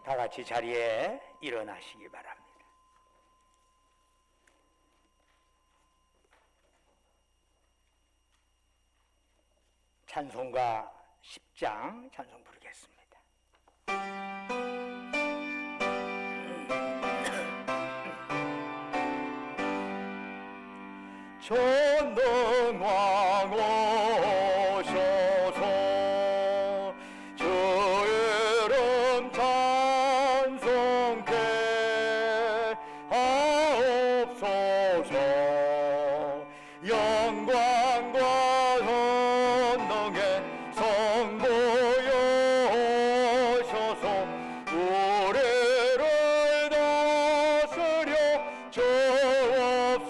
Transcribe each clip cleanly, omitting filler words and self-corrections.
다 같이 자리에 일어나시기 바랍니다. 찬송가 10장 찬송 부르겠습니다. 전능왕 오셔서 주 이름 찬송케 하옵소서. 영광과 선능의 성부여 오셔서 우리를 다스려 주옵소서.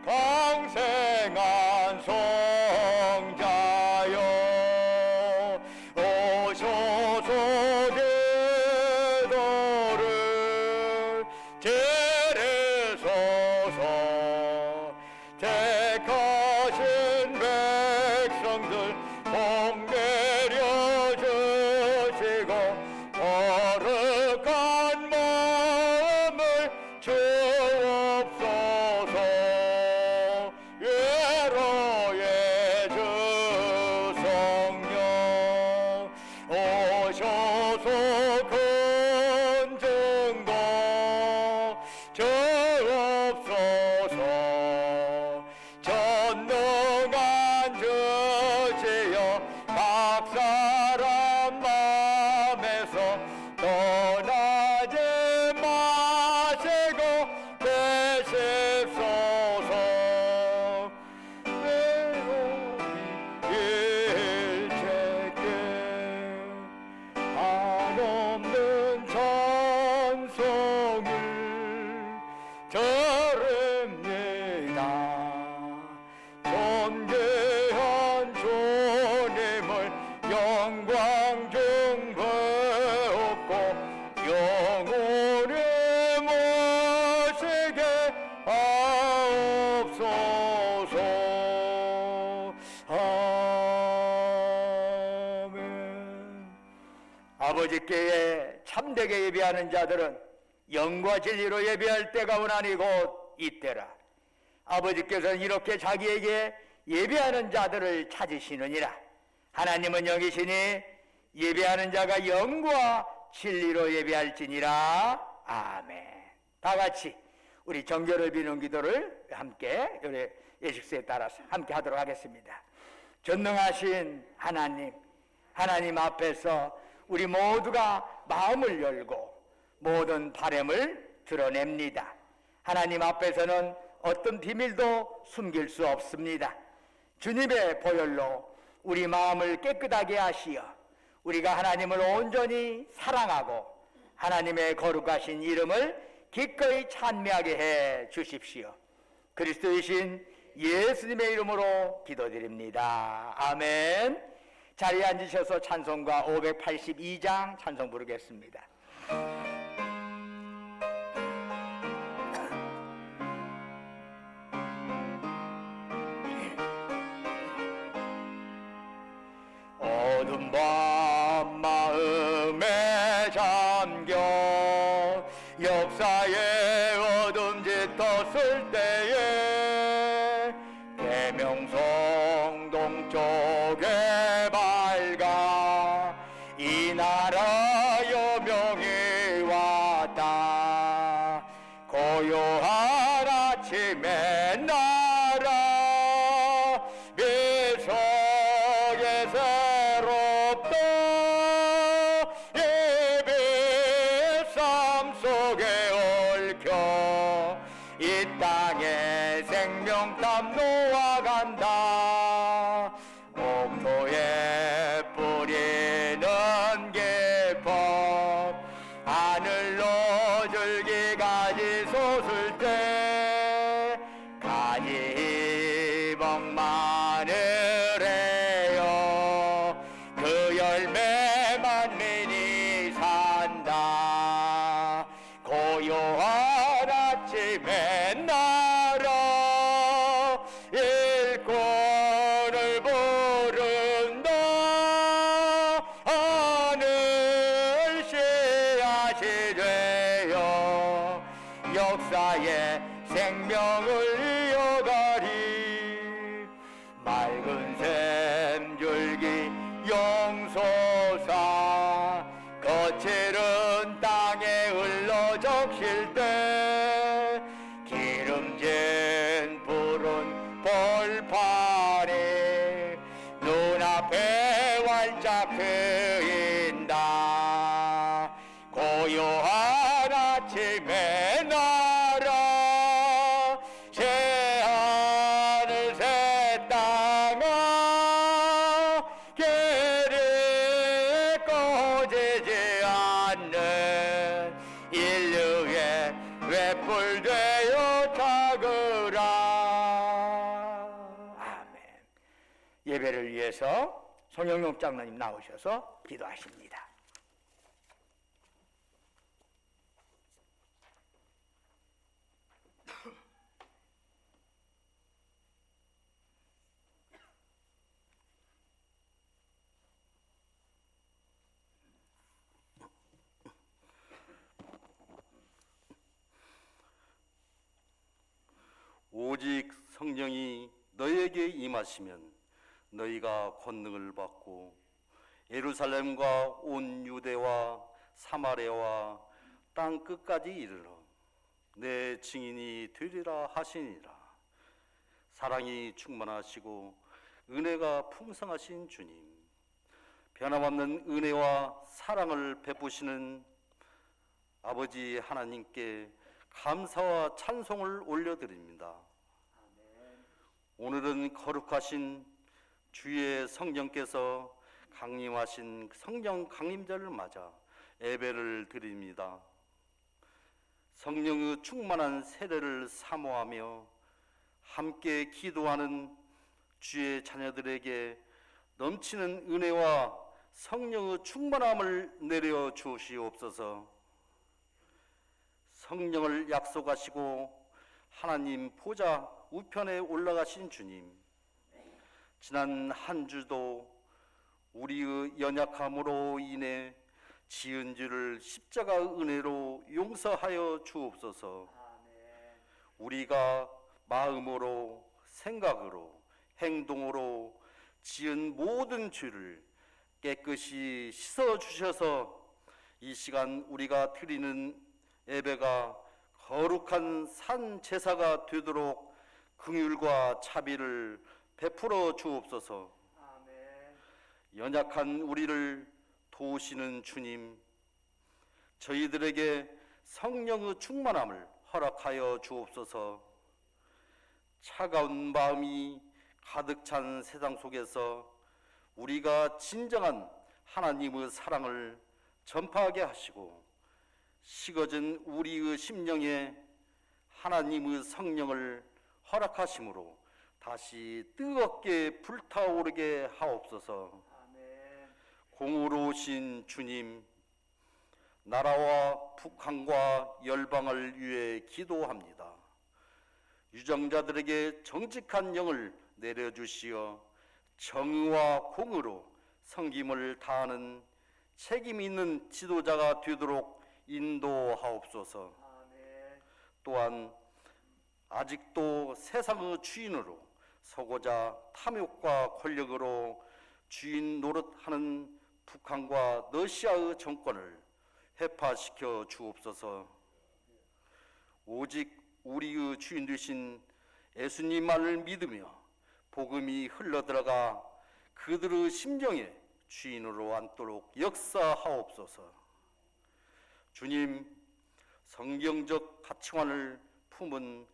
강생한 성자여 오셔서 기도를 들으소서. 택하신 백성들 복내려 주시고 거룩한 마음을 주옵소서. 예로의 주 성령 오셔서 큰 증거 주옵소서. 전능한 주시여 각 사람 마음에서 떠나지 마시고 계십소서. 외로이 일체께 한없는 찬송을 드립니다. 존귀한 주님을 영광 중배웠고 영원히 모시게 하옵소서. 아멘. 아버지께 참되게 예배하는 자들은 영과 진리로 예배할 때가 원하니 곧 이때라. 아버지께서는 이렇게 자기에게 예배하는 자들을 찾으시느니라. 하나님은 영이시니 예배하는 자가 영과 진리로 예배할지니라. 아멘. 다 같이 우리 정결을 비는 기도를 함께 예식서에 따라서 함께 하도록 하겠습니다. 전능하신 하나님, 하나님 앞에서 우리 모두가 마음을 열고 모든 바람을 드러냅니다. 하나님 앞에서는 어떤 비밀도 숨길 수 없습니다. 주님의 보혈로 우리 마음을 깨끗하게 하시어 우리가 하나님을 온전히 사랑하고 하나님의 거룩하신 이름을 기꺼이 찬미하게 해 주십시오. 그리스도이신 예수님의 이름으로 기도드립니다. 아멘. 자리에 앉으셔서 찬송가 582장 찬송 부르겠습니다. 어두운 밤 마음에 잠겨 역사의 어둠 짙었을 때에 계명성 동쪽에 밝아 이 나라 여명이 왔다. 고요한 아침에 나라 미소에 새롭다. 예배 삶 속에 얽혀 이 땅에 생명땀 놓아간다. 목토에 뿌리는 기쁨 하늘로 줄기가지 솟을 때 가지 복마늘에요 그 열매 만민이 산다. 고요한 아침에 나라 일꾼을 부른다. 하늘 생명을 이어가리. 맑은 샘줄기 용솟아 거칠은 땅에 흘러 적실 때 기름진 푸른 벌판에 눈앞에 활짝 트인다. 고요한 아침의 나라 새하늘 새 땅아 길이 꺼지지 않는 인류의 횃불 되어 타그라. 아멘. 예배를 위해서 손영용 장로님 나오셔서 기도하십니다. 오직 성령이 너희에게 임하시면 너희가 권능을 받고 예루살렘과 온 유대와 사마리아와 땅 끝까지 이르러 내 증인이 되리라 하시니라. 사랑이 충만하시고 은혜가 풍성하신 주님, 변함없는 은혜와 사랑을 베푸시는 아버지 하나님께 감사와 찬송을 올려드립니다. 오늘은 거룩하신 주의 성령께서 강림하신 성령 강림절을 맞아 예배를 드립니다. 성령의 충만한 세례를 사모하며 함께 기도하는 주의 자녀들에게 넘치는 은혜와 성령의 충만함을 내려 주시옵소서. 성령을 약속하시고 하나님 보좌 우편에 올라가신 주님, 지난 한 주도 우리의 연약함으로 인해 지은 죄를 십자가의 은혜로 용서하여 주옵소서. 우리가 마음으로, 생각으로, 행동으로 지은 모든 죄를 깨끗이 씻어 주셔서 이 시간 우리가 드리는 예배가 거룩한 산 제사가 되도록 긍휼과 자비를 베풀어 주옵소서. 아멘. 연약한 우리를 도우시는 주님, 저희들에게 성령의 충만함을 허락하여 주옵소서. 차가운 마음이 가득 찬 세상 속에서 우리가 진정한 하나님의 사랑을 전파하게 하시고 식어진 우리의 심령에 하나님의 성령을 허락하심으로 다시 뜨겁게 불타오르게 하옵소서. 아멘. 공의로우신 주님, 나라와 북한과 열방을 위해 기도합니다. 유정자들에게 정직한 영을 내려주시어 정의와 공의로 섬김을 다하는 책임 있는 지도자가 되도록 인도하옵소서. 아멘. 또한 아직도 세상의 주인으로 서고자 탐욕과 권력으로 주인 노릇하는 북한과 러시아의 정권을 회파시켜 주옵소서. 오직 우리의 주인 되신 예수님만을 믿으며 복음이 흘러들어가 그들의 심령에 주인으로 앉도록 역사하옵소서. 주님, 성경적 가치관을 품은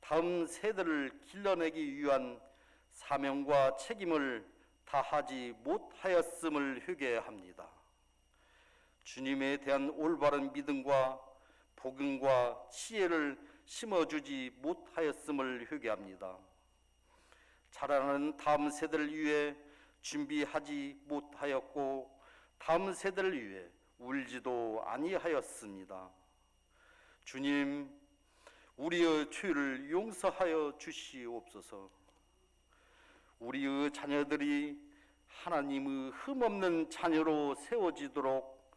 다음 세대를 길러내기 위한 사명과 책임을 다하지 못하였음을 회개합니다. 주님에 대한 올바른 믿음과 복음과 지혜를 심어주지 못하였음을 회개합니다. 자라나는 다음 세대를 위해 준비하지 못하였고 다음 세대를 위해 울지도 아니하였습니다. 주님, 우리의 죄를 용서하여 주시옵소서. 우리의 자녀들이 하나님의 흠없는 자녀로 세워지도록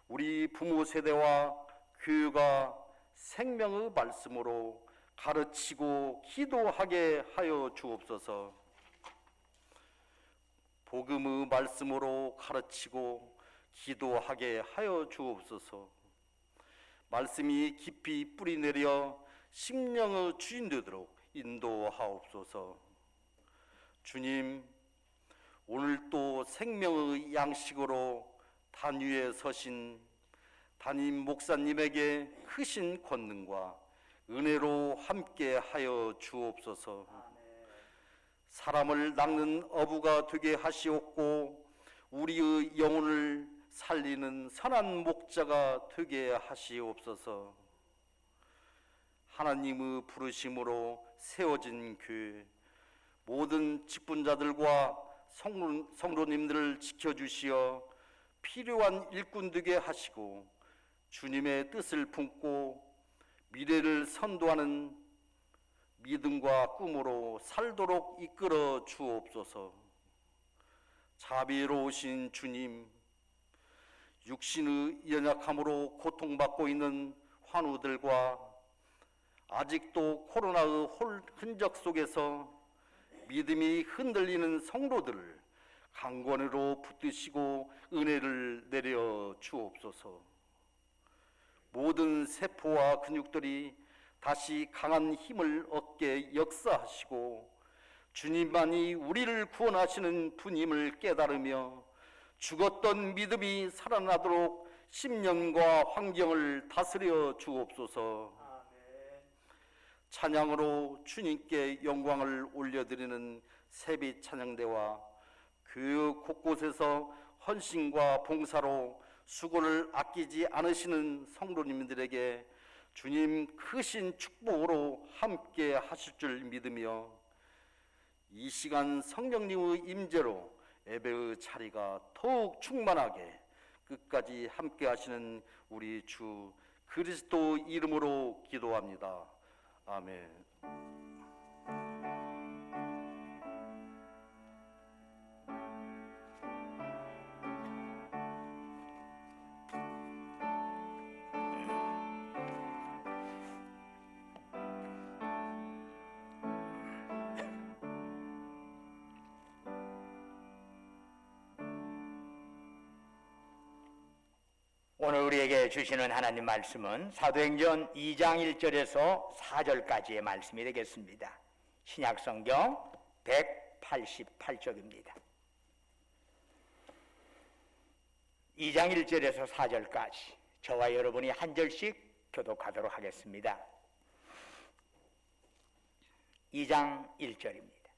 우리 부모 세대와 교회가 생명의 말씀으로 가르치고 기도하게 하여 주옵소서. 복음의 말씀으로 가르치고 기도하게 하여 주옵소서. 말씀이 깊이 뿌리내려 심령의 주인 되도록 인도하옵소서. 주님, 오늘 또 생명의 양식으로 단 위에 서신 담임 목사님에게 크신 권능과 은혜로 함께 하여 주옵소서. 사람을 낚는 어부가 되게 하시옵고 우리의 영혼을 살리는 선한 목자가 되게 하시옵소서. 하나님의 부르심으로 세워진 교회 모든 직분자들과 성도님들을 지켜주시어 필요한 일꾼 되게 하시고 주님의 뜻을 품고 미래를 선도하는 믿음과 꿈으로 살도록 이끌어 주옵소서. 자비로우신 주님, 육신의 연약함으로 고통받고 있는 환우들과 아직도 코로나의 흔적 속에서 믿음이 흔들리는 성도들을 강권으로 붙드시고 은혜를 내려 주옵소서. 모든 세포와 근육들이 다시 강한 힘을 얻게 역사하시고 주님만이 우리를 구원하시는 분임을 깨달으며 죽었던 믿음이 살아나도록 심령과 환경을 다스려 주옵소서. 찬양으로 주님께 영광을 올려드리는 세빛 찬양대와 교육 곳곳에서 헌신과 봉사로 수고를 아끼지 않으시는 성도님들에게 주님 크신 축복으로 함께 하실 줄 믿으며 이 시간 성령님의 임재로 예배의 자리가 더욱 충만하게 끝까지 함께 하시는 우리 주 그리스도 이름으로 기도합니다. 아멘. 오늘 우리에게 주시는 하나님 말씀은 사도행전 2장 1절에서 4절까지의 말씀이 되겠습니다. 신약성경 188쪽입니다. 2장 1절에서 4절까지 저와 여러분이 한 절씩 교독하도록 하겠습니다. 2장 1절입니다.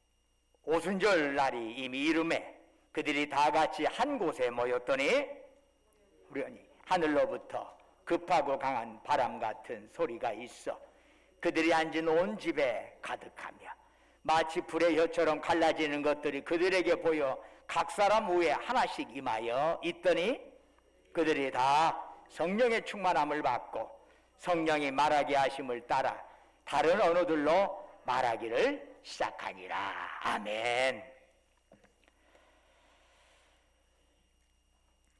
오순절 날이 이미 이름에 그들이 다 같이 한 곳에 모였더니 우연히 하늘로부터 급하고 강한 바람 같은 소리가 있어 그들이 앉은 온 집에 가득하며 마치 불의 혀처럼 갈라지는 것들이 그들에게 보여 각 사람 위에 하나씩 임하여 있더니 그들이 다 성령의 충만함을 받고 성령이 말하게 하심을 따라 다른 언어들로 말하기를 시작하니라. 아멘.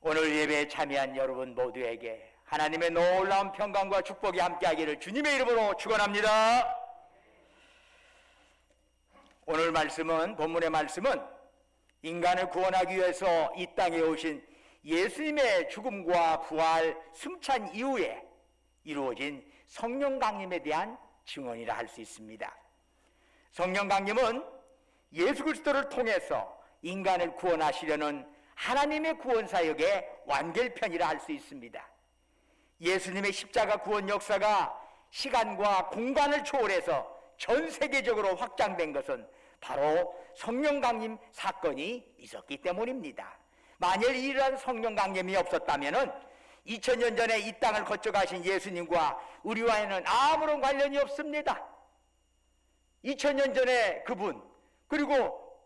오늘 예배에 참여한 여러분 모두에게 하나님의 놀라운 평강과 축복이 함께하기를 주님의 이름으로 축원합니다. 오늘 말씀은 본문의 말씀은 인간을 구원하기 위해서 이 땅에 오신 예수님의 죽음과 부활 승천 이후에 이루어진 성령 강림에 대한 증언이라 할 수 있습니다. 성령 강림은 예수 그리스도를 통해서 인간을 구원하시려는 하나님의 구원 사역의 완결편이라 할 수 있습니다. 예수님의 십자가 구원 역사가 시간과 공간을 초월해서 전 세계적으로 확장된 것은 바로 성령 강림 사건이 있었기 때문입니다. 만일 이러한 성령 강림이 없었다면 2000년 전에 이 땅을 거쳐가신 예수님과 우리와는 아무런 관련이 없습니다. 2000년 전에 그분, 그리고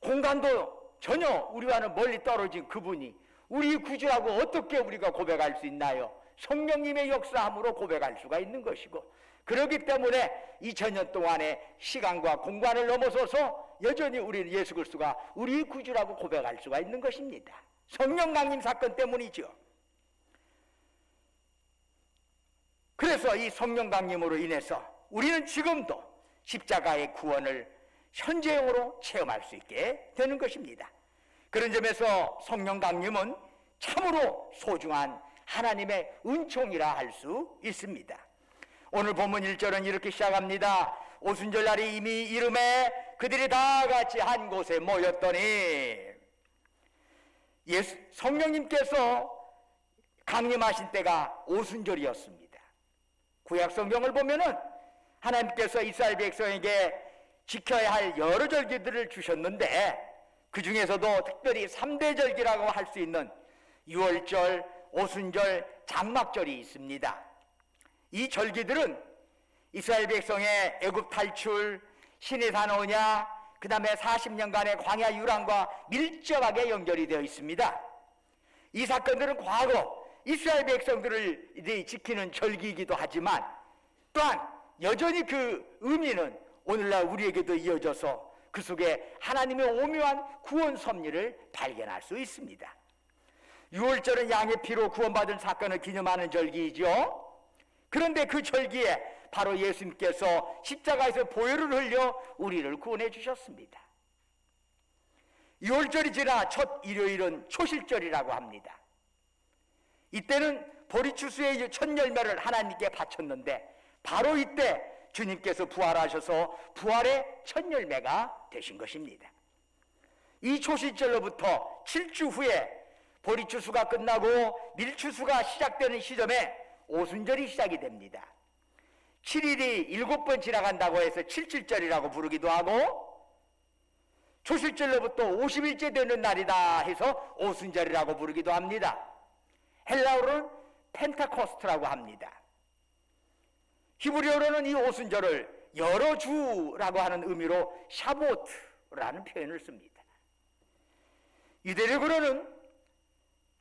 공간도 전혀 우리와는 멀리 떨어진 그분이 우리 구주라고 어떻게 우리가 고백할 수 있나요? 성령님의 역사함으로 고백할 수가 있는 것이고, 그렇기 때문에 2000년 동안의 시간과 공간을 넘어서서 여전히 우리 예수 그리스도가 우리 구주라고 고백할 수가 있는 것입니다. 성령 강림 사건 때문이죠. 그래서 이 성령 강림으로 인해서 우리는 지금도 십자가의 구원을 현재형으로 체험할 수 있게 되는 것입니다. 그런 점에서 성령 강림은 참으로 소중한 하나님의 은총이라 할 수 있습니다. 오늘 본문 1절은 이렇게 시작합니다. 오순절 날이 이미 이름에 그들이 다 같이 한 곳에 모였더니, 성령님께서 강림하신 때가 오순절이었습니다. 구약 성경을 보면은 하나님께서 이스라엘 백성에게 지켜야 할 여러 절기들을 주셨는데, 그 중에서도 특별히 3대 절기라고 할 수 있는 유월절, 오순절, 장막절이 있습니다. 이 절기들은 이스라엘 백성의 애굽 탈출, 시내산 언약, 그 다음에 40년간의 광야 유랑과 밀접하게 연결이 되어 있습니다. 이 사건들은 과거 이스라엘 백성들을 지키는 절기이기도 하지만, 또한 여전히 그 의미는 오늘날 우리에게도 이어져서 그 속에 하나님의 오묘한 구원 섭리를 발견할 수 있습니다. 유월절은 양의 피로 구원받은 사건을 기념하는 절기이죠. 그런데 그 절기에 바로 예수님께서 십자가에서 보혈을 흘려 우리를 구원해 주셨습니다. 유월절이 지나 첫 일요일은 초실절이라고 합니다. 이때는 보리추수의 첫 열매를 하나님께 바쳤는데, 바로 이때 주님께서 부활하셔서 부활의 첫 열매가 되신 것입니다. 이 초실절로부터 7주 후에 보리추수가 끝나고 밀추수가 시작되는 시점에 오순절이 시작이 됩니다. 7일이 7번 지나간다고 해서 칠칠절이라고 부르기도 하고, 초실절로부터 50일째 되는 날이다 해서 오순절이라고 부르기도 합니다. 헬라어로는 펜타코스트라고 합니다. 히브리어로는 이 오순절을 여러 주라고 하는 의미로 샤보트라는 표현을 씁니다. 유대력으로는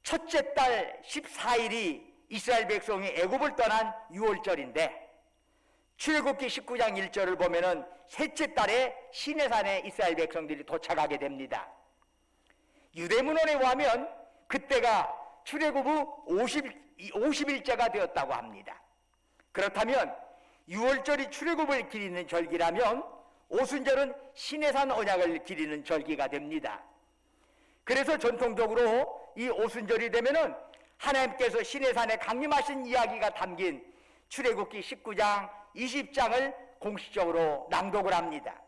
첫째 달 14일이 이스라엘 백성이 애굽을 떠난 유월절인데, 출애굽기 19장 1절을 보면은 셋째 달에 시내산에 이스라엘 백성들이 도착하게 됩니다. 유대문헌에 의하면 그때가 출애굽 후 50일째가 되었다고 합니다. 그렇다면 유월절이 출애굽을 기리는 절기라면 오순절은 시내산 언약을 기리는 절기가 됩니다. 그래서 전통적으로 이 오순절이 되면은 하나님께서 시내산에 강림하신 이야기가 담긴 출애굽기 19장, 20장을 공식적으로 낭독을 합니다.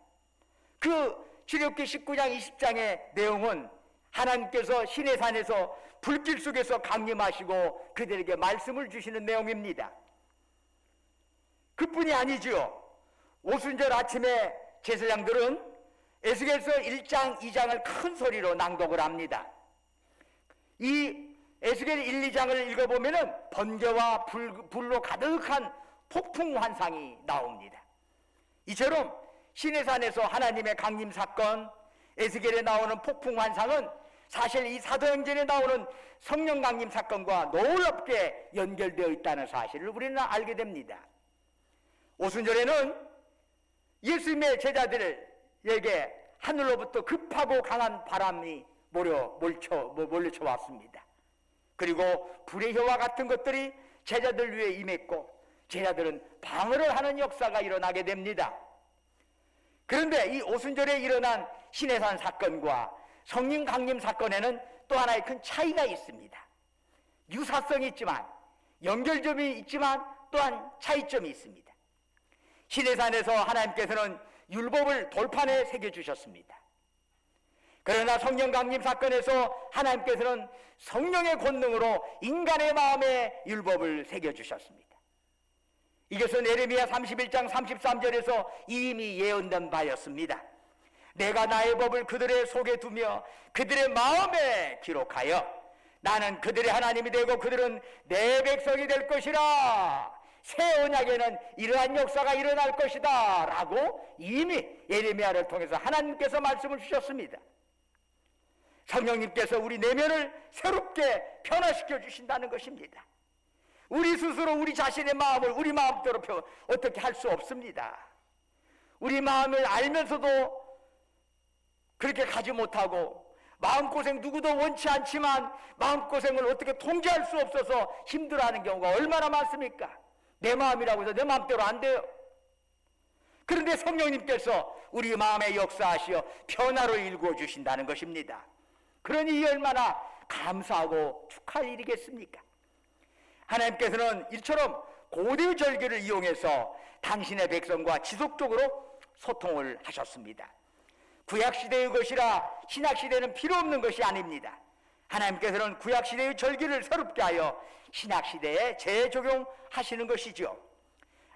그 출애굽기 19장, 20장의 내용은 하나님께서 시내산에서 불길 속에서 강림하시고 그들에게 말씀을 주시는 내용입니다. 그뿐이 아니죠. 오순절 아침에 제사장들은 에스겔서 1장, 2장을 큰 소리로 낭독을 합니다. 이 에스겔 1, 2장을 읽어보면은 번개와 불로 가득한 폭풍 환상이 나옵니다. 이처럼 시내산에서 하나님의 강림 사건, 에스겔에 나오는 폭풍 환상은 사실 이 사도행전에 나오는 성령 강림 사건과 놀랍게 연결되어 있다는 사실을 우리는 알게 됩니다. 오순절에는 예수님의 제자들에게 하늘로부터 급하고 강한 바람이 몰려쳐 왔습니다. 그리고 불의 효와 같은 것들이 제자들 위에 임했고, 제자들은 방어를 하는 역사가 일어나게 됩니다. 그런데 이 오순절에 일어난 시내산 사건과 성령 강림 사건에는 또 하나의 큰 차이가 있습니다. 유사성이 있지만, 연결점이 있지만 또한 차이점이 있습니다. 시내산에서 하나님께서는 율법을 돌판에 새겨주셨습니다. 그러나 성령 강림 사건에서 하나님께서는 성령의 권능으로 인간의 마음에 율법을 새겨주셨습니다. 이것은 예레미야 31장 33절에서 이미 예언된 바였습니다. 내가 나의 법을 그들의 속에 두며 그들의 마음에 기록하여 나는 그들의 하나님이 되고 그들은 내 백성이 될 것이라. 새 언약에는 이러한 역사가 일어날 것이다 라고 이미 예레미야를 통해서 하나님께서 말씀을 주셨습니다. 성령님께서 우리 내면을 새롭게 변화시켜 주신다는 것입니다. 우리 스스로 우리 자신의 마음을 우리 마음대로 어떻게 할 수 없습니다. 우리 마음을 알면서도 그렇게 가지 못하고, 마음고생 누구도 원치 않지만 마음고생을 어떻게 통제할 수 없어서 힘들어하는 경우가 얼마나 많습니까? 내 마음이라고 해서 내 마음대로 안 돼요. 그런데 성령님께서 우리 마음에 역사하시어 변화로 일구어 주신다는 것입니다. 그러니 이 얼마나 감사하고 축하할 일이겠습니까? 하나님께서는 이처럼 고대의 절기를 이용해서 당신의 백성과 지속적으로 소통을 하셨습니다. 구약시대의 것이라 신약시대는 필요 없는 것이 아닙니다. 하나님께서는 구약시대의 절기를 새롭게 하여 신약시대에 재적용하시는 것이죠.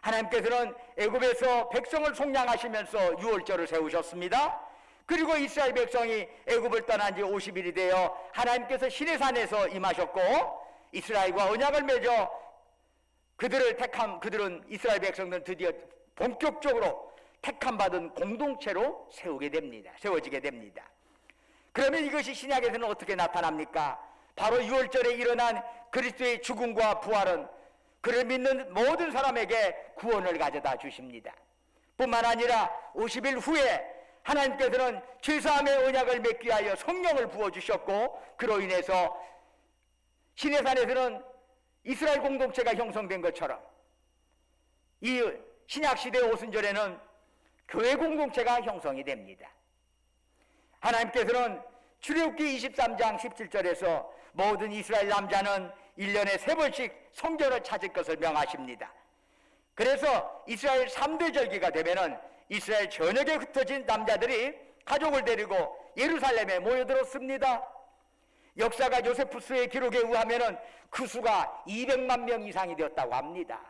하나님께서는 애굽에서 백성을 속량하시면서 유월절을 세우셨습니다. 그리고 이스라엘 백성이 애굽을 떠난 지 50일이 되어 하나님께서 시내산에서 임하셨고 이스라엘과 언약을 맺어 그들은 이스라엘 백성들은 드디어 본격적으로 택함받은 공동체로 세워지게 됩니다. 그러면 이것이 신약에서는 어떻게 나타납니까? 바로 유월절에 일어난 그리스도의 죽음과 부활은 그를 믿는 모든 사람에게 구원을 가져다 주십니다. 뿐만 아니라 50일 후에 하나님께서는 죄사함의 언약을 맺기 위하여 성령을 부어주셨고 그로 인해서 시내산에서는 이스라엘 공동체가 형성된 것처럼 이 신약시대 오순절에는 교회 공동체가 형성이 됩니다. 하나님께서는 출애굽기 23장 17절에서 모든 이스라엘 남자는 1년에 3번씩 성전을 찾을 것을 명하십니다. 그래서 이스라엘 3대 절기가 되면은 이스라엘 전역에 흩어진 남자들이 가족을 데리고 예루살렘에 모여들었습니다. 역사가 요세푸스의 기록에 의하면은 그 수가 200만 명 이상이 되었다고 합니다.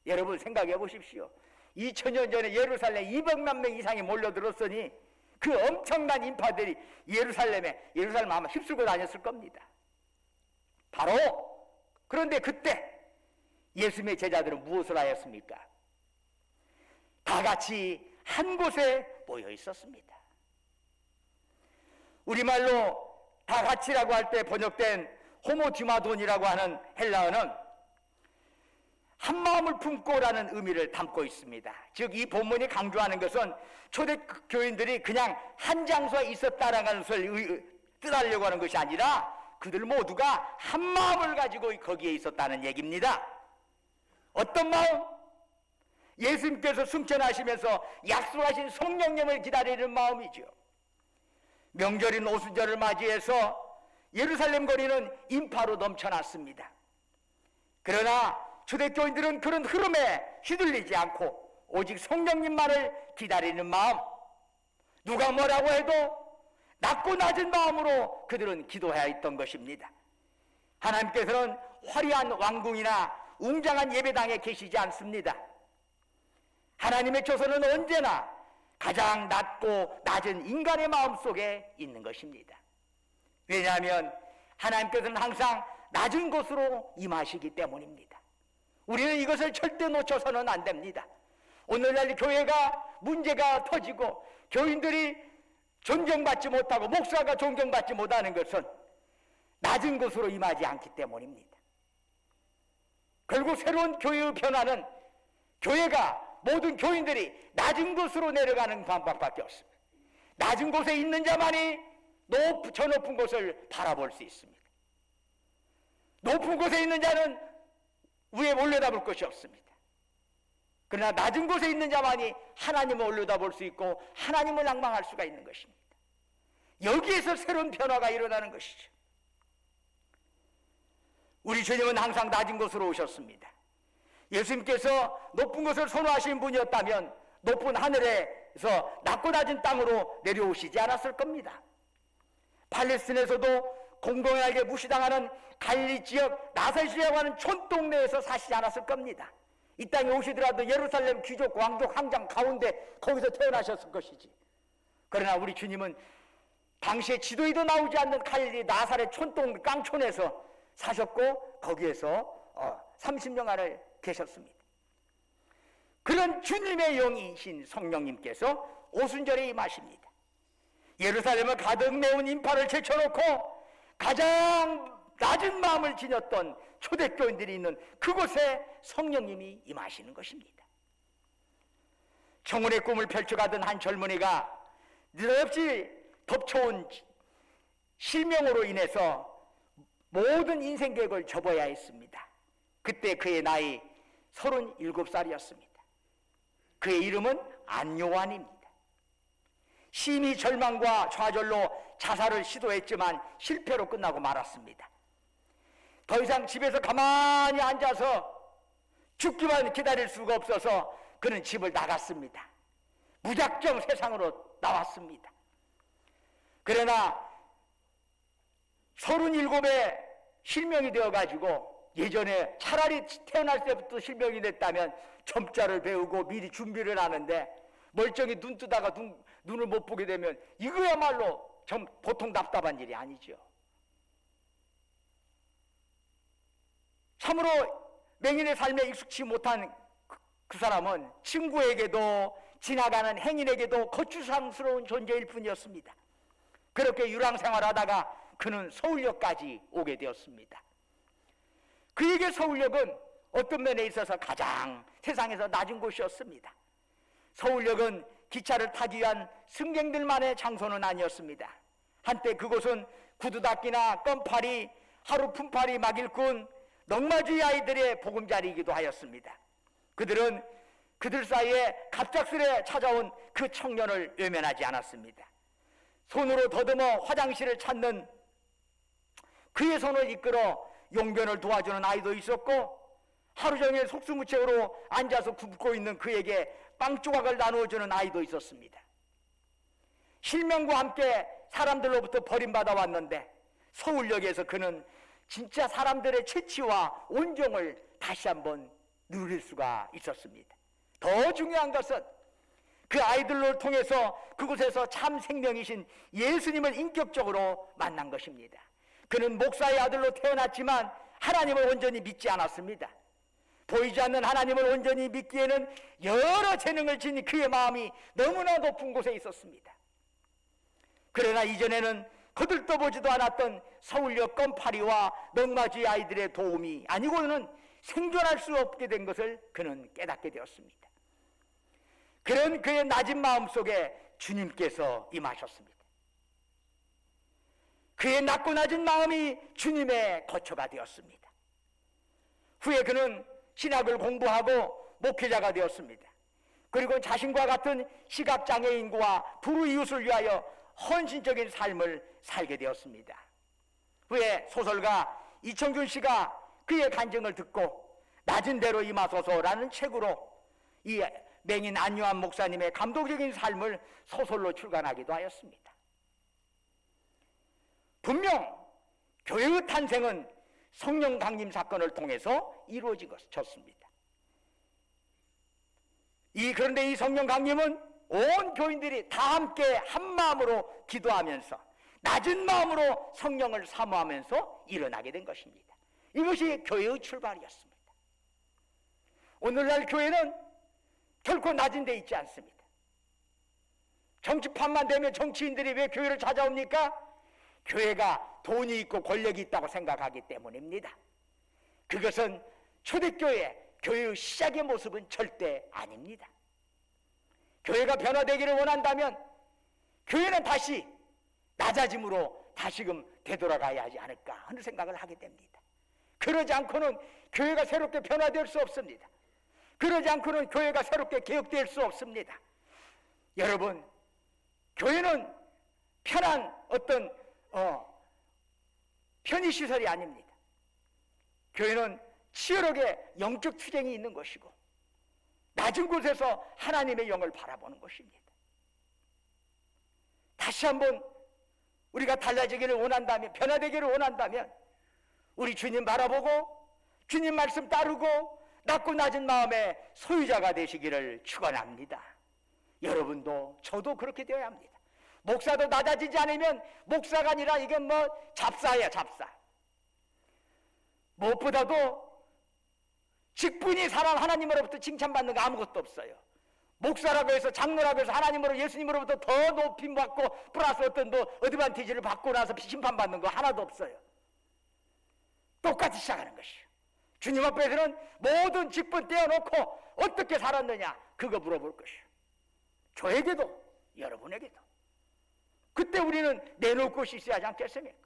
여러분 생각해 보십시오. 2000년 전에 예루살렘에 200만 명 이상이 몰려들었으니 그 엄청난 인파들이 예루살렘 아마 휩쓸고 다녔을 겁니다. 바로 그런데 그때 예수님의 제자들은 무엇을 하였습니까? 다 같이 한 곳에 모여 있었습니다. 우리말로 다 같이라고 할 때 번역된 호모디마돈이라고 하는 헬라어는 한 마음을 품고라는 의미를 담고 있습니다. 즉 이 본문이 강조하는 것은 초대교인들이 그냥 한 장소에 있었다라는 것을 뜻하려고 하는 것이 아니라 그들 모두가 한 마음을 가지고 거기에 있었다는 얘기입니다. 어떤 마음? 예수님께서 승천하시면서 약속하신 성령님을 기다리는 마음이죠. 명절인 오순절을 맞이해서 예루살렘 거리는 인파로 넘쳐났습니다. 그러나 초대교인들은 그런 흐름에 휘둘리지 않고 오직 성령님만을 기다리는 마음, 누가 뭐라고 해도 낮고 낮은 마음으로 그들은 기도해야 했던 것입니다. 하나님께서는 화려한 왕궁이나 웅장한 예배당에 계시지 않습니다. 하나님의 조선은 언제나 가장 낮고 낮은 인간의 마음 속에 있는 것입니다. 왜냐하면 하나님께서는 항상 낮은 곳으로 임하시기 때문입니다. 우리는 이것을 절대 놓쳐서는 안 됩니다. 오늘날 교회가 문제가 터지고 교인들이 존경받지 못하고 목사가 존경받지 못하는 것은 낮은 곳으로 임하지 않기 때문입니다. 결국 새로운 교회의 변화는 교회가 모든 교인들이 낮은 곳으로 내려가는 방법밖에 없습니다. 낮은 곳에 있는 자만이 저 높은 곳을 바라볼 수 있습니다. 높은 곳에 있는 자는 위에 올려다볼 것이 없습니다. 그러나 낮은 곳에 있는 자만이 하나님을 올려다볼 수 있고 하나님을 낭망할 수가 있는 것입니다. 여기에서 새로운 변화가 일어나는 것이죠. 우리 주님은 항상 낮은 곳으로 오셨습니다. 예수님께서 높은 곳을 선호하신 분이었다면 높은 하늘에서 낮고 낮은 땅으로 내려오시지 않았을 겁니다. 팔레스틴에서도 공공연하게 무시당하는 갈릴리 지역 나사렛이라고 하는 촌동네에서 사시지 않았을 겁니다. 이 땅에 오시더라도 예루살렘 귀족, 왕족, 황장 가운데 거기서 태어나셨을 것이지. 그러나 우리 주님은 당시에 지도에도 나오지 않는 갈릴리 나사렛 촌동 깡촌에서 사셨고 거기에서 30년간을 계셨습니다. 그런 주님의 영이신 성령님께서 오순절에 임하십니다. 예루살렘을 가득 메운 인파를 제쳐놓고 가장 낮은 마음을 지녔던 초대교인들이 있는 그곳에 성령님이 임하시는 것입니다. 청혼의 꿈을 펼쳐가던 한 젊은이가 느닷없이 덮쳐온 실명으로 인해서 모든 인생 계획을 접어야 했습니다. 그때 그의 나이 37살이었습니다. 그의 이름은 안요한입니다. 심히 절망과 좌절로 자살을 시도했지만 실패로 끝나고 말았습니다. 더 이상 집에서 가만히 앉아서 죽기만 기다릴 수가 없어서 그는 집을 나갔습니다. 무작정 세상으로 나왔습니다. 그러나 37에 실명이 되어가지고, 예전에 차라리 태어날 때부터 실명이 됐다면 점자를 배우고 미리 준비를 하는데, 멀쩡히 눈 뜨다가 눈을 못 보게 되면 이거야말로 좀 보통 답답한 일이 아니죠. 참으로 맹인의 삶에 익숙치 못한 그 사람은 친구에게도 지나가는 행인에게도 거추장스러운 존재일 뿐이었습니다. 그렇게 유랑생활하다가 그는 서울역까지 오게 되었습니다. 그에게 서울역은 어떤 면에 있어서 가장 세상에서 낮은 곳이었습니다. 서울역은 기차를 타기 위한 승객들만의 장소는 아니었습니다. 한때 그곳은 구두닦이나 껌파리, 하루 품팔이 막일꾼, 넝마주의 아이들의 보금자리이기도 하였습니다. 그들은 그들 사이에 갑작스레 찾아온 그 청년을 외면하지 않았습니다. 손으로 더듬어 화장실을 찾는 그의 손을 이끌어 용변을 도와주는 아이도 있었고, 하루 종일 속수무책으로 앉아서 굽고 있는 그에게 빵 조각을 나누어주는 아이도 있었습니다. 실명과 함께 사람들로부터 버림받아 왔는데 서울역에서 그는 진짜 사람들의 채취와 온정을 다시 한번 누릴 수가 있었습니다. 더 중요한 것은 그 아이들을 통해서 그곳에서 참 생명이신 예수님을 인격적으로 만난 것입니다. 그는 목사의 아들로 태어났지만 하나님을 온전히 믿지 않았습니다. 보이지 않는 하나님을 온전히 믿기에는 여러 재능을 지닌 그의 마음이 너무나 높은 곳에 있었습니다. 그러나 이전에는 거들떠보지도 않았던 서울역 껌파리와 넝마주의 아이들의 도움이 아니고는 생존할 수 없게 된 것을 그는 깨닫게 되었습니다. 그런 그의 낮은 마음 속에 주님께서 임하셨습니다. 그의 낮고 낮은 마음이 주님의 거처가 되었습니다. 후에 그는 신학을 공부하고 목회자가 되었습니다. 그리고 자신과 같은 시각장애인과 불우이웃을 위하여 헌신적인 삶을 살게 되었습니다. 후에 소설가 이청준 씨가 그의 간증을 듣고 낮은 대로 임하소서라는 책으로 이 맹인 안요한 목사님의 감동적인 삶을 소설로 출간하기도 하였습니다. 분명 교회의 탄생은 성령 강림 사건을 통해서 이루어졌습니다. 그런데 이 성령 강림은 온 교인들이 다 함께 한 마음으로 기도하면서 낮은 마음으로 성령을 사모하면서 일어나게 된 것입니다. 이것이 교회의 출발이었습니다. 오늘날 교회는 결코 낮은 데 있지 않습니다. 정치판만 되면 정치인들이 왜 교회를 찾아옵니까? 교회가 돈이 있고 권력이 있다고 생각하기 때문입니다. 그것은 초대교회, 교회의 시작의 모습은 절대 아닙니다. 교회가 변화되기를 원한다면 교회는 다시 낮아짐으로 다시금 되돌아가야 하지 않을까 하는 생각을 하게 됩니다. 그러지 않고는 교회가 새롭게 변화될 수 없습니다. 그러지 않고는 교회가 새롭게 개혁될 수 없습니다. 여러분, 교회는 편한 어떤 편의시설이 아닙니다. 교회는 치열하게 영적 투쟁이 있는 것이고 낮은 곳에서 하나님의 영을 바라보는 것입니다. 다시 한번 우리가 달라지기를 원한다면, 변화되기를 원한다면 우리 주님 바라보고 주님 말씀 따르고 낮고 낮은 마음의 소유자가 되시기를 축원합니다. 여러분도 저도 그렇게 되어야 합니다. 목사도 낮아지지 않으면 목사가 아니라 이건 잡사야, 잡사. 무엇보다도 직분이 하나님으로부터 칭찬받는 거 아무것도 없어요. 목사라고 해서, 장로라고 해서 하나님으로, 예수님으로부터 더 높임 받고 플러스 어떤 어드밴티지를 받고 나서 심판받는 거 하나도 없어요. 똑같이 시작하는 것이요. 주님 앞에서는 모든 직분 떼어놓고 어떻게 살았느냐 그거 물어볼 것이요. 저에게도 여러분에게도. 그때 우리는 내놓을 것이 있어야 하지 않겠습니까?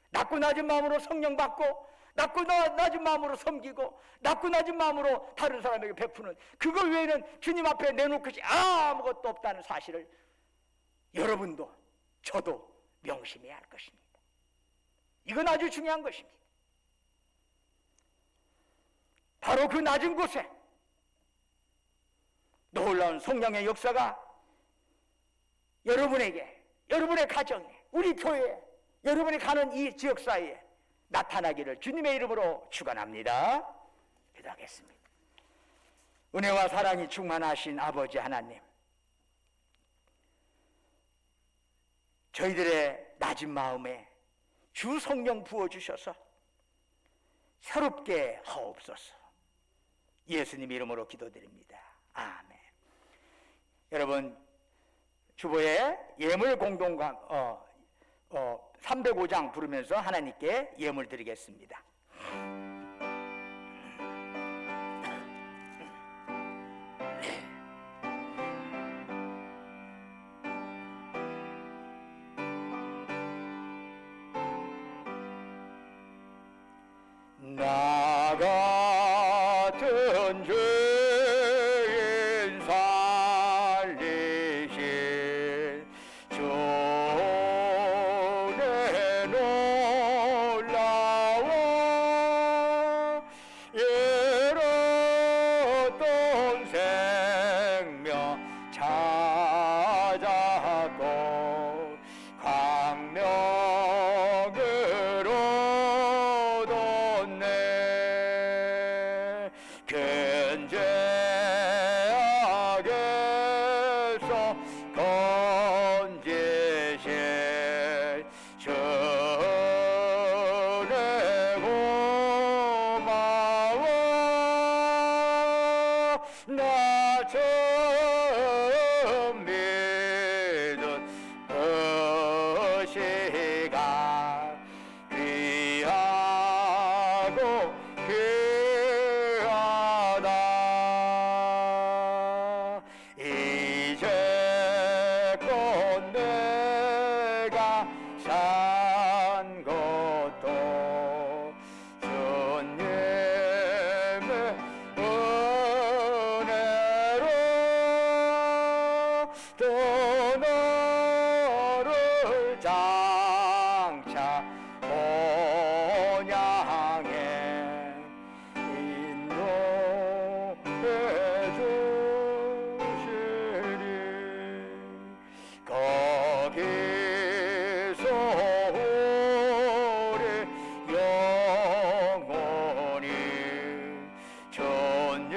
낮고 낮은 마음으로 성령 받고 낮고 낮은 마음으로 섬기고 낮고 낮은 마음으로 다른 사람에게 베푸는 그거 외에는 주님 앞에 내놓을 것이 아무것도 없다는 사실을 여러분도 저도 명심해야 할 것입니다. 이건 아주 중요한 것입니다. 바로 그 낮은 곳에 놀라운 성령의 역사가 여러분에게, 여러분의 가정에, 우리 교회에, 여러분이 가는 이 지역사회에 나타나기를 주님의 이름으로 축원합니다. 기도하겠습니다. 은혜와 사랑이 충만하신 아버지 하나님, 저희들의 낮은 마음에 주 성령 부어주셔서 새롭게 하옵소서. 예수님 이름으로 기도드립니다. 아멘. 여러분, 주보에 예물 공동감 305장 부르면서 하나님께 예물 드리겠습니다. 나 같은 죄인 살리신 주의 놀라워 잃었던 생명 찾았고 광명으로 큰 죄악에서 건지신 주의 고마워. 나 처음 믿은 그 시간 귀하고 이제껏 내가 산 것도 주님의 은혜로 또 너를 장차 본향해 인도해 주시니 거기서 우리 영원히 주님의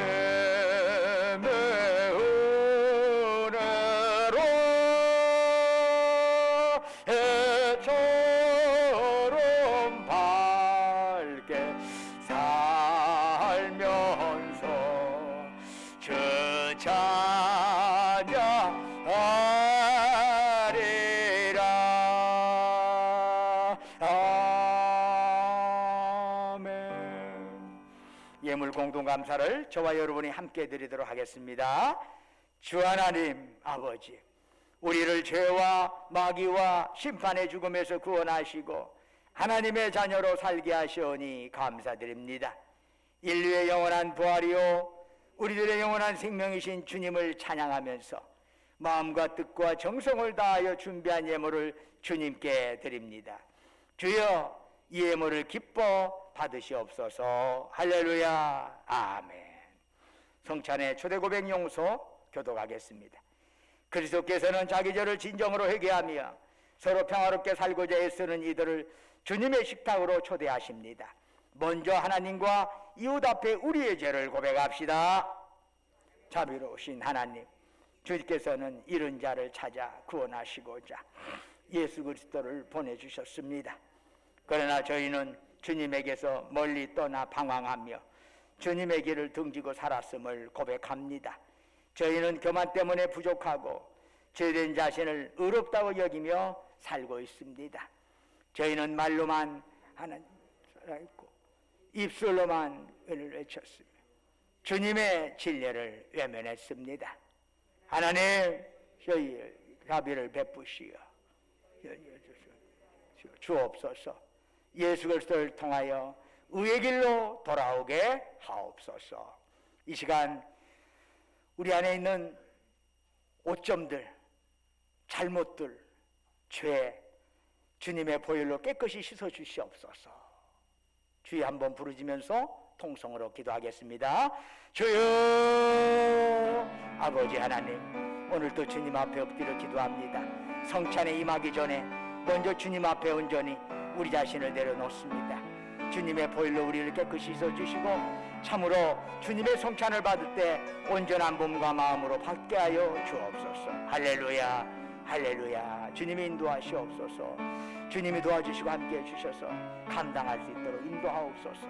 은혜로 해처럼 밝게 살면서 주 찬양하리라. 아멘. 예물 공동 감사를 저와 여러분이 함께 드리도록 하겠습니다. 주 하나님 아버지, 우리를 죄와 마귀와 심판의 죽음에서 구원하시고 하나님의 자녀로 살게 하시오니 감사드립니다. 인류의 영원한 부활이요 우리들의 영원한 생명이신 주님을 찬양하면서 마음과 뜻과 정성을 다하여 준비한 예물을 주님께 드립니다. 주여, 이 예물을 기뻐 받으시옵소서. 할렐루야. 아멘. 성찬의 초대 고백 용서 교독하겠습니다. 그리스도께서는 자기 죄를 진정으로 회개하며 서로 평화롭게 살고자 애쓰는 이들을 주님의 식탁으로 초대하십니다. 먼저 하나님과 이웃 앞에 우리의 죄를 고백합시다. 자비로우신 하나님, 주께서는 이른 자를 찾아 구원하시고자 예수 그리스도를 보내주셨습니다. 그러나 저희는 주님에게서 멀리 떠나 방황하며 주님의 길을 등지고 살았음을 고백합니다. 저희는 교만 때문에 부족하고 죄된 자신을 의롭다고 여기며 살고 있습니다. 저희는 말로만 하나님 살아있고 입술로만 은혜를 외쳤으며 주님의 진리를 외면했습니다. 하나님, 저희의 자비를 베푸시어 주옵소서. 예수 그리스도를 통하여 의의 길로 돌아오게 하옵소서. 이 시간 우리 안에 있는 오점들, 잘못들, 죄, 주님의 보혈로 깨끗이 씻어 주시옵소서. 주여 한번 부르짖으면서 통성으로 기도하겠습니다. 주여, 아버지 하나님, 오늘도 주님 앞에 엎드려 기도합니다. 성찬에 임하기 전에 먼저 주님 앞에 온전히 우리 자신을 내려놓습니다. 주님의 보혈로 우리를 깨끗이 씻어주시고 참으로 주님의 성찬을 받을 때 온전한 몸과 마음으로 받게 하여 주옵소서. 할렐루야, 할렐루야. 주님이 인도하시옵소서. 주님이 도와주시고 함께해 주셔서 감당할 수 있도록 인도하옵소서.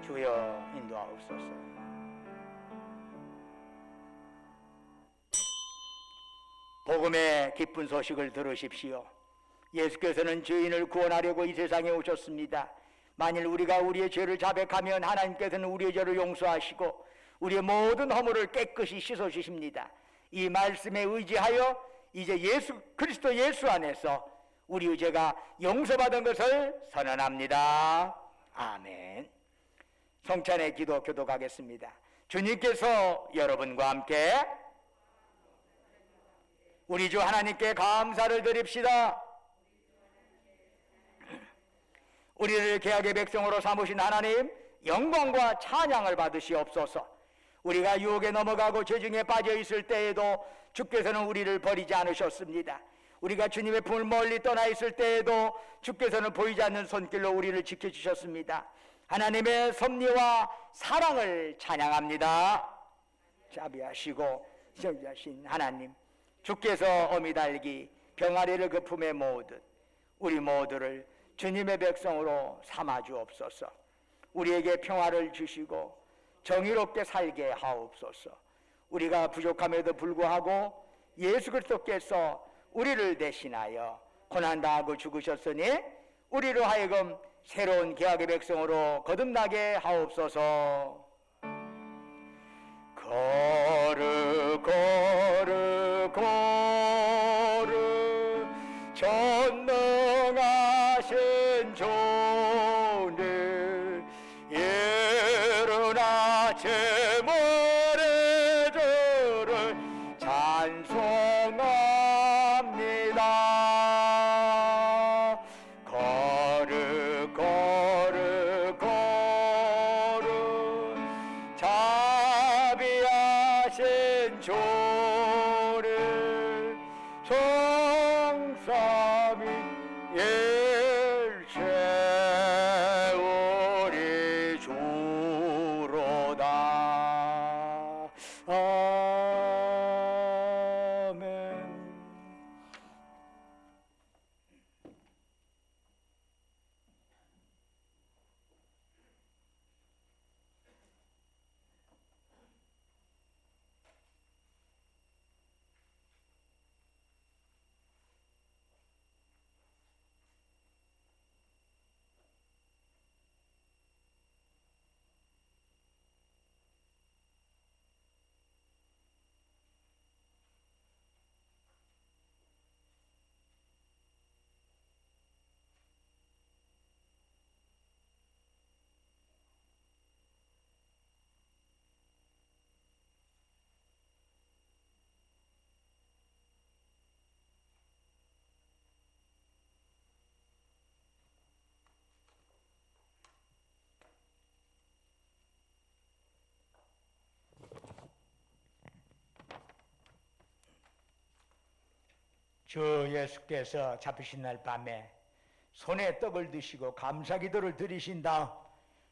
주여 인도하옵소서. 복음의 기쁜 소식을 들으십시오. 예수께서는 죄인을 구원하려고 이 세상에 오셨습니다. 만일 우리가 우리의 죄를 자백하면 하나님께서는 우리의 죄를 용서하시고 우리의 모든 허물을 깨끗이 씻어주십니다. 이 말씀에 의지하여 이제 예수 그리스도 예수 안에서 우리의 죄가 용서받은 것을 선언합니다. 아멘. 성찬의 기도 교독하겠습니다. 주님께서 여러분과 함께 우리 주 하나님께 감사를 드립시다. 우리를 개혁의 백성으로 삼으신 하나님, 영광과 찬양을 받으시옵소서. 우리가 유혹에 넘어가고 죄중에 빠져 있을 때에도 주께서는 우리를 버리지 않으셨습니다. 우리가 주님의 품을 멀리 떠나 있을 때에도 주께서는 보이지 않는 손길로 우리를 지켜주셨습니다. 하나님의 섭리와 사랑을 찬양합니다. 자비하시고 시험자신 하나님, 주께서 어미 달기 병아리를 그 품에 모으듯 우리 모두를 주님의 백성으로 삼아 주옵소서. 우리에게 평화를 주시고 정의롭게 살게 하옵소서. 우리가 부족함에도 불구하고 예수 그리스도께서 우리를 대신하여 고난당하고 죽으셨으니 우리로 하여금 새로운 개혁의 백성으로 거듭나게 하옵소서. 거르 거르 거르 전능하신 주님, 예루나 제물의 주를 찬송합니다. 거르 거르 거르 자비하신 주를 성삼위 일체 우리 주로다. 아멘. 주 예수께서 잡히신 날 밤에 손에 떡을 드시고 감사기도를 드리신 다음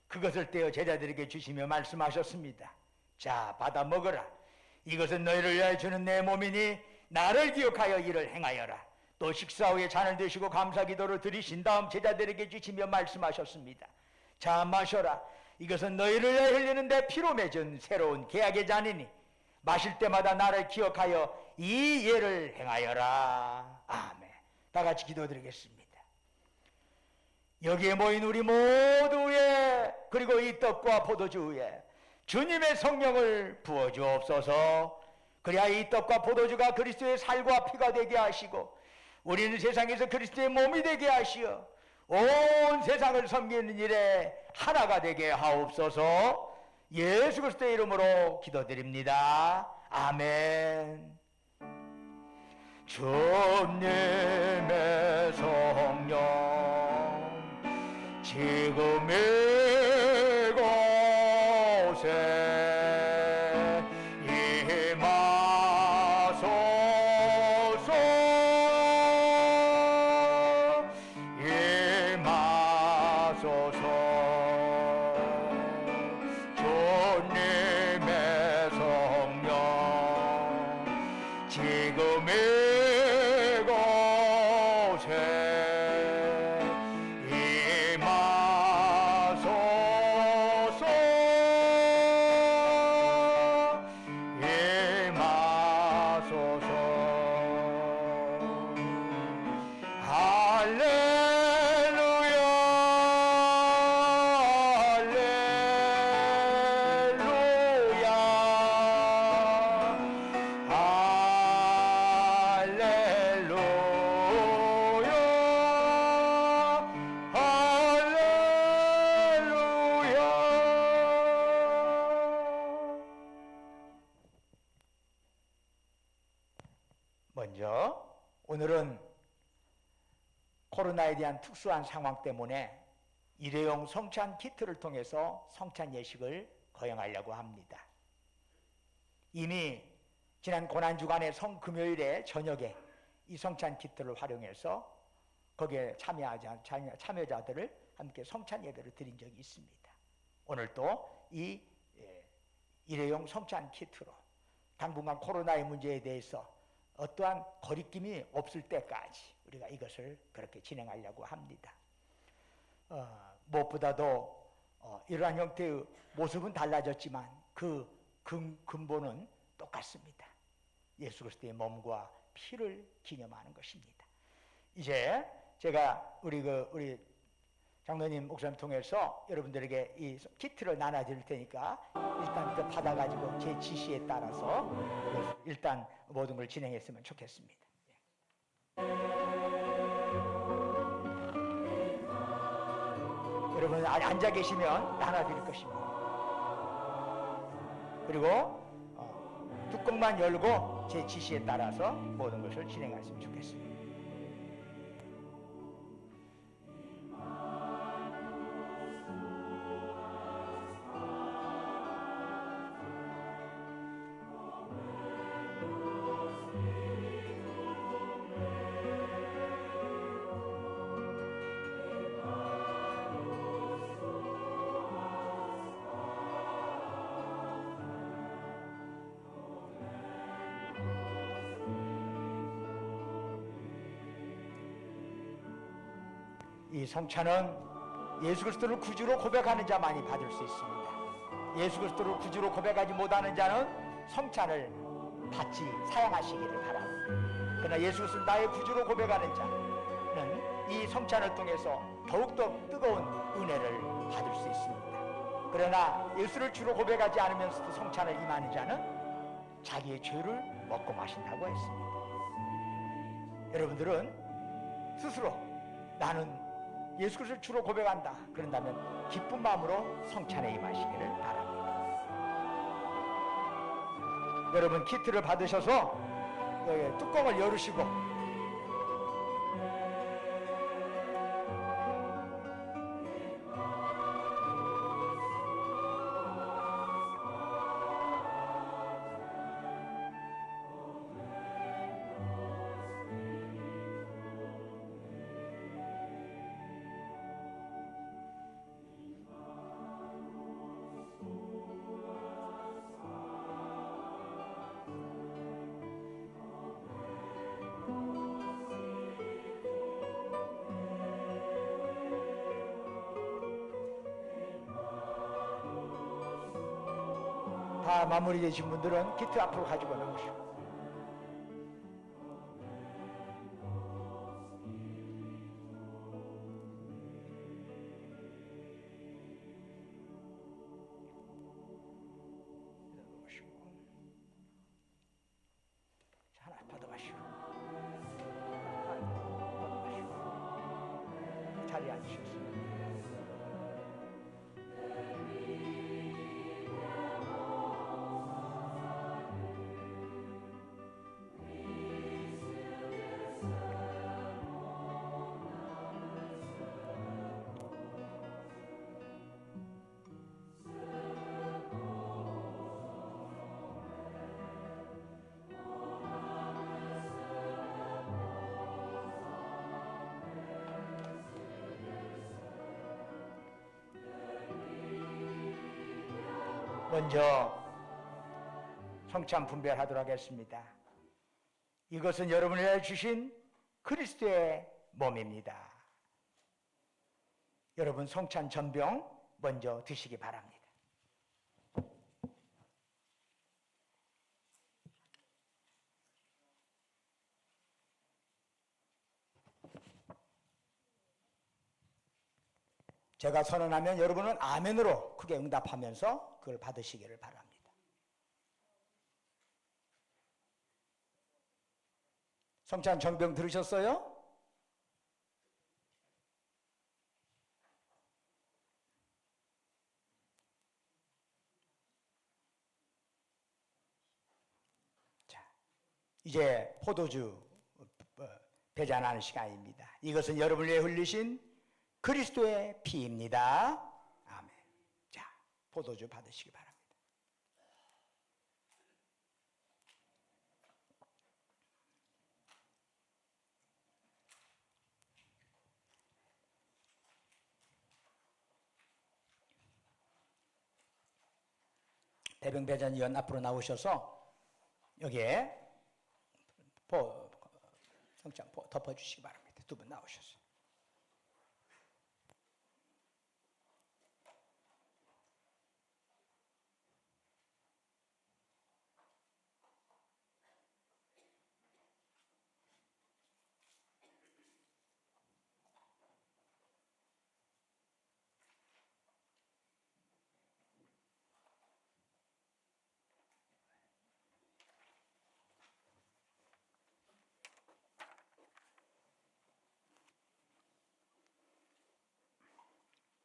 그것을 떼어 제자들에게 주시며 말씀하셨습니다. 자, 받아 먹어라. 이것은 너희를 위하여 주는 내 몸이니 나를 기억하여 이를 행하여라. 또 식사 후에 잔을 드시고 감사기도를 드리신 다음 제자들에게 주시며 말씀하셨습니다. 자, 마셔라. 이것은 너희를 위하여 흘리는 내 피로 맺은 새로운 계약의 잔이니 마실 때마다 나를 기억하여 이 예를 행하여라. 아멘. 다 같이 기도드리겠습니다. 여기에 모인 우리 모두의 그리고 이 떡과 포도주 위에 주님의 성령을 부어주옵소서. 그래야 이 떡과 포도주가 그리스도의 살과 피가 되게 하시고 우리는 세상에서 그리스도의 몸이 되게 하시어 온 세상을 섬기는 일에 하나가 되게 하옵소서. 예수 그리스도의 이름으로 기도드립니다. 아멘. 주님의 성령 지금 이곳에 임하소서. 임하소서. 주님의 성령 지금 이곳에 임하소서. 임하소서. 할렐루야. 할렐루야. 할렐루야. 먼저 오늘은 코로나에 대한 특수한 상황 때문에 일회용 성찬 키트를 통해서 성찬 예식을 거행하려고 합니다. 이미 지난 고난주간의 성금요일에 저녁에 이 성찬 키트를 활용해서 거기에 참여자들을 함께 성찬 예배를 드린 적이 있습니다. 오늘 또 이 일회용 성찬 키트로 당분간 코로나의 문제에 대해서 어떠한 거리낌이 없을 때까지 우리가 이것을 그렇게 진행하려고 합니다. 무엇보다도 이러한 형태의 모습은 달라졌지만 그 근본은 똑같습니다. 예수 그리스도의 몸과 피를 기념하는 것입니다. 이제 제가 우리 장로님 목사님 통해서 여러분들에게 이 키트를 나눠드릴 테니까 일단 그 받아가지고 제 지시에 따라서 일단 모든 걸 진행했으면 좋겠습니다. 여러분 앉아 계시면 나눠드릴 것입니다. 그리고 뚜껑만 열고 제 지시에 따라서 모든 것을 진행했으면 좋겠습니다. 이 성찬은 예수 그리스도를 구주로 고백하는 자만이 받을 수 있습니다. 예수 그리스도를 구주로 고백하지 못하는 자는 성찬을 받지 사양하시기를 바랍니다. 그러나 예수 그리스도를 나의 구주로 고백하는 자는 이 성찬을 통해서 더욱더 뜨거운 은혜를 받을 수 있습니다. 그러나 예수를 주로 고백하지 않으면서도 성찬을 임하는 자는 자기의 죄를 먹고 마신다고 했습니다. 여러분들은 스스로 나는 예수 그리스도를 주로 고백한다. 그런다면 기쁜 마음으로 성찬에 임하시기를 바랍니다. 여러분 키트를 받으셔서 뚜껑을 열으시고 다 마무리되신 분들은 키트 앞으로 가지고 나오시고 하나 받아가시고 앉으셔서. 먼저 성찬 분별하도록 하겠습니다. 이것은 여러분을 위해 주신 그리스도의 몸입니다. 여러분 성찬 전병 먼저 드시기 바랍니다. 제가 선언하면 여러분은 아멘으로 크게 응답하면서 그걸 받으시기를 바랍니다. 성찬 전병 들으셨어요? 자, 이제 포도주 배잔하는 시간입니다. 이것은 여러분을 위해 흘리신 그리스도의 피입니다. 아멘. 자, 포도주 받으시기 바랍니다. 대병배잔위원 앞으로 나오셔서 여기에 성찬 덮어주시기 바랍니다. 두 분 나오셔서.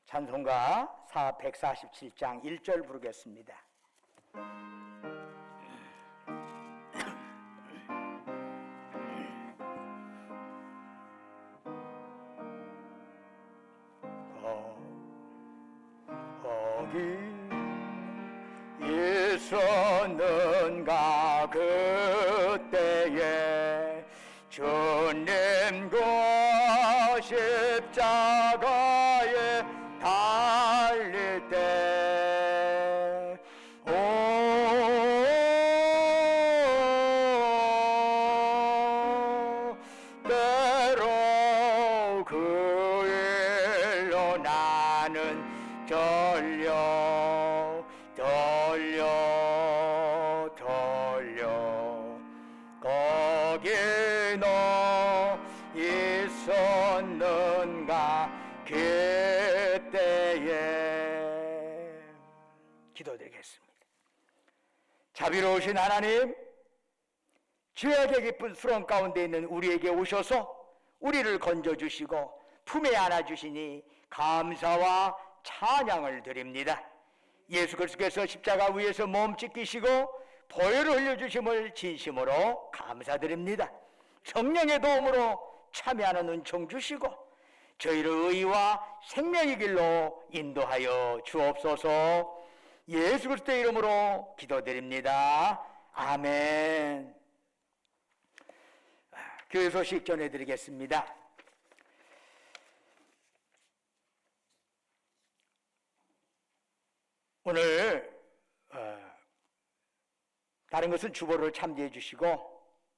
찬송가 147장 1절 부르겠습니다. 거기 있었는가 그때에 주님과 십자가에 달릴 때 때로 그 일로 나는 거기 너 있었는가 그때에. 기도드리겠습니다. 자비로우신 하나님, 죄악의 깊은 수렁 가운데 있는 우리에게 오셔서 우리를 건져주시고 품에 안아주시니 감사와 찬양을 드립니다. 예수 그리스도께서 십자가 위에서 몸 찢기시고 보혈을 흘려주심을 진심으로 감사드립니다. 성령의 도움으로 참여하는 은총 주시고 저희를 의와 생명의 길로 인도하여 주옵소서. 예수 그리스도의 이름으로 기도드립니다. 아멘. 교회 소식 전해드리겠습니다. 오늘 다른 것은 주보를 참조해 주시고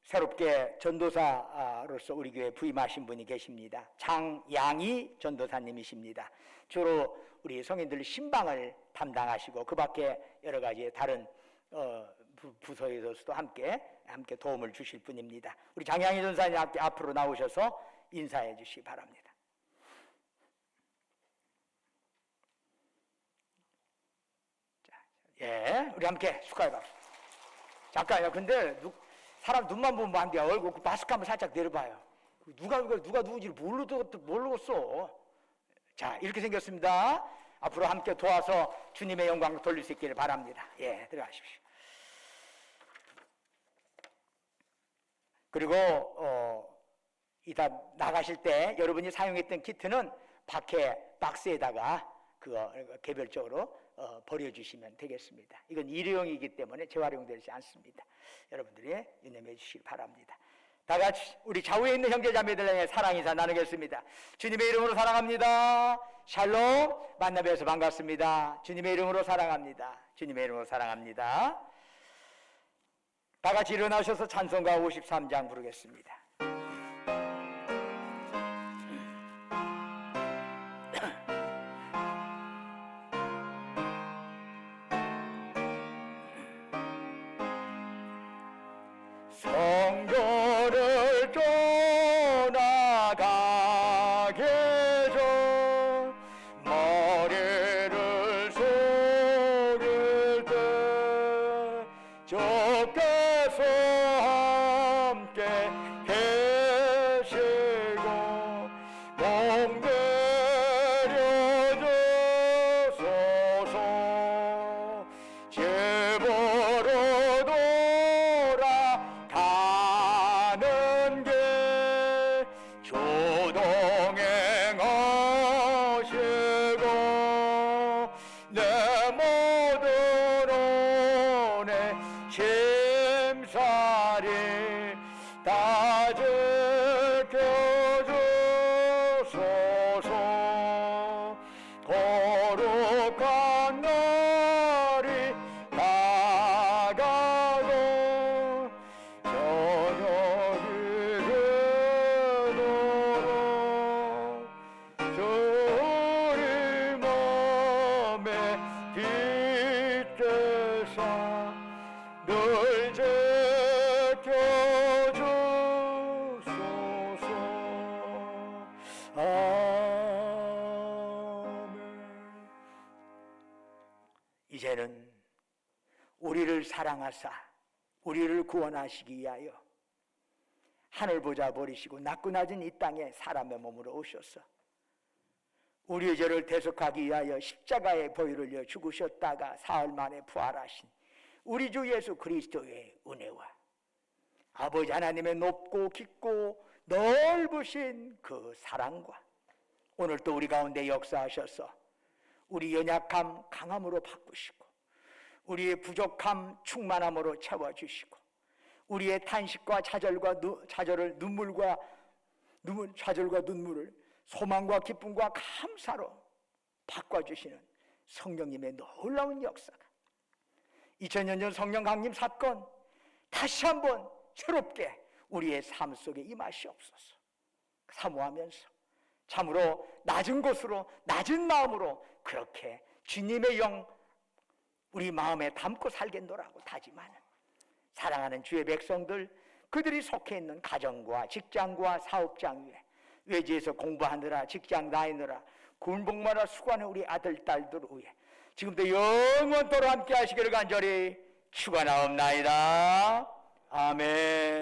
새롭게 전도사로서 우리 교회에 부임하신 분이 계십니다. 장양희 전도사님이십니다. 주로 우리 성인들 신방을 담당하시고 그 밖에 여러 가지 다른 부서에서도 함께 도움을 주실 분입니다. 우리 장양희 전사님 앞으로 나오셔서 인사해 주시기 바랍니다. 자, 예, 우리 함께 축하해 봅시다. 잠깐요. 근데 사람 눈만 보면 안 돼. 얼굴 마스크 한번 살짝 내려봐요. 누가 누군지를 모르겠어. 자, 이렇게 생겼습니다. 앞으로 함께 도와서 주님의 영광을 돌릴 수 있기를 바랍니다. 예, 들어가십시오. 그리고 이따 나가실 때 여러분이 사용했던 키트는 밖에 박스에다가 그거 개별적으로 버려주시면 되겠습니다. 이건 일회용이기 때문에 재활용되지 않습니다. 여러분들이 유념해 주시기 바랍니다. 다 같이 우리 좌우에 있는 형제자매들에게 사랑 인사 나누겠습니다. 주님의 이름으로 사랑합니다. 샬롬. 만나 뵈어서 반갑습니다. 주님의 이름으로 사랑합니다. 주님의 이름으로 사랑합니다. 다 같이 일어나셔서 찬송가 53장 부르겠습니다. 성전을 떠나가게 전 머리를 숙일 때 주께서 함께 계시고 목 내려주소서. 집으로 가는 게 조동행하시고 내 모든 온의 심살이 다 지켜주소서. 거룩한 날이 다가고 저녁이 되도록 주님 맘에 빛대사 늘 지켜주소서. 아멘. 이제는 우리를 사랑하사 우리를 구원하시기 위하여 하늘 보좌 버리시고 낮고 낮은 이 땅에 사람의 몸으로 오셔서 우리의 죄를 대속하기 위하여 십자가의 보혈을 흘려 죽으셨다가 사흘 만에 부활하신 우리 주 예수 그리스도의 은혜와 아버지 하나님의 높고 깊고 넓으신 그 사랑과 오늘 또 우리 가운데 역사하셔서 우리 연약함 강함으로 바꾸시고 우리의 부족함 충만함으로 채워주시고 우리의 탄식과 좌절과 눈물을 소망과 기쁨과 감사로 바꿔주시는 성령님의 놀라운 역사가 2000년 전 성령 강림 사건 다시 한번 새롭게 우리의 삶 속에 임하시옵소서. 사모하면서 참으로 낮은 곳으로 낮은 마음으로 그렇게 주님의 영 우리 마음에 담고 살겠노라고 다짐하는 사랑하는 주의 백성들, 그들이 속해 있는 가정과 직장과 사업장 위에 외지에서 공부하느라 직장 다니느라 군복무하라 수고하는 우리 아들 딸들 위에 지금도 영원토록 함께 하시기를 간절히 축원하옵나이다. 아멘.